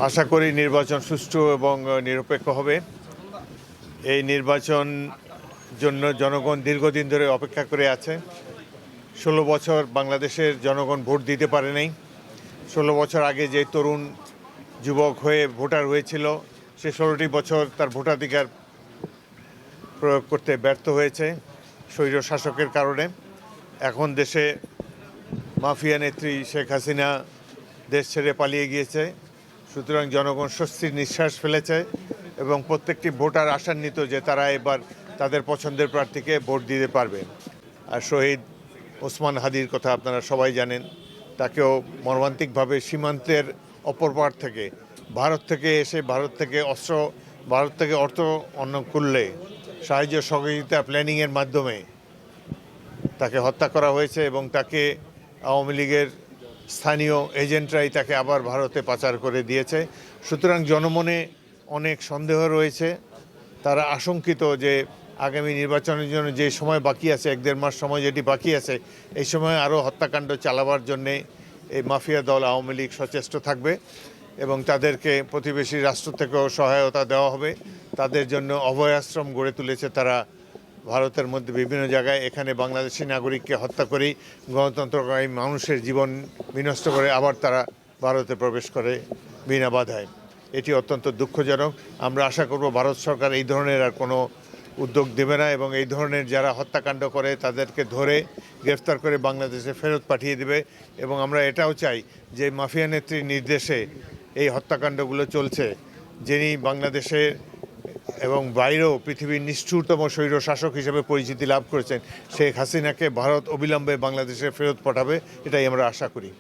আশা করি নির্বাচন সুষ্ঠু এবং নিরপেক্ষ হবে। এই নির্বাচন জন্য জনগণ দীর্ঘদিন ধরে অপেক্ষা করে আছে। 16 বছর বাংলাদেশের জনগণ ভোট দিতে পারে নাই। 16 বছর আগে যে তরুণ যুবক হয়ে ভোটার হয়েছিল, সে 16টি বছর তার ভোটাধিকার প্রয়োগ করতে ব্যর্থ হয়েছে স্বৈর শাসকের কারণে। এখন দেশে মাফিয়া নেত্রী শেখ হাসিনা দেশ ছেড়ে পালিয়ে গিয়েছে। সুতরাং জনগণ স্বস্তির নিঃশ্বাস ফেলেছে এবং প্রত্যেকটি ভোটার আশান্বিত যে তারা এবার তাদের পছন্দের প্রার্থীকে ভোট দিতে পারবে। আর শহীদ ওসমান হাদির কথা আপনারা সবাই জানেন। তাকেও মর্মান্তিকভাবে সীমান্তের অপর পার থেকে ভারত থেকে এসে ভারত থেকে অর্থ অনুকূল্যে সাহায্য সহযোগিতা প্ল্যানিংয়ের মাধ্যমে তাকে হত্যা করা হয়েছে এবং তাকে আওয়ামী লীগের স্থানীয় এজেন্টরাই তাকে আবার ভারতে পাচার করে দিয়েছে। সুতরাং জনমনে অনেক সন্দেহ রয়েছে। তারা আশঙ্কিত যে আগামী নির্বাচনের জন্য যে সময় বাকি আছে, 1-1.5 মাস সময় যেটি বাকি আছে, এই সময় আরও হত্যাকাণ্ড চালাবার জন্যে এই মাফিয়া দল আওয়ামী লীগ সচেষ্ট থাকবে এবং তাদেরকে প্রতিবেশী রাষ্ট্র থেকেও সহায়তা দেওয়া হবে। তাদের জন্য অভয়াশ্রম গড়ে তুলেছে তারা ভারতের মধ্যে বিভিন্ন জায়গায়। এখানে বাংলাদেশি নাগরিককে হত্যা করেই গণতন্ত্রকামী মানুষের জীবন বিনষ্ট করে আবার তারা ভারতে প্রবেশ করে বিনা বাধায়। এটি অত্যন্ত দুঃখজনক। আমরা আশা করব ভারত সরকার এই ধরনের আর কোনো উদ্যোগ দেবে না এবং এই ধরনের যারা হত্যাকাণ্ড করে তাদেরকে ধরে গ্রেফতার করে বাংলাদেশে ফেরত পাঠিয়ে দেবে। এবং আমরা এটাও চাই যে মাফিয়া নেত্রীর নির্দেশে এই হত্যাকাণ্ডগুলো চলছে, যিনি বাংলাদেশে এবং বাইরেও পৃথিবীর নিষ্ঠুরতম স্বৈর শাসক হিসেবে পরিচিতি লাভ করেছেন, শেখ হাসিনাকে ভারত অবিলম্বে বাংলাদেশে ফেরত পাঠাবে, এটাই আমরা আশা করি।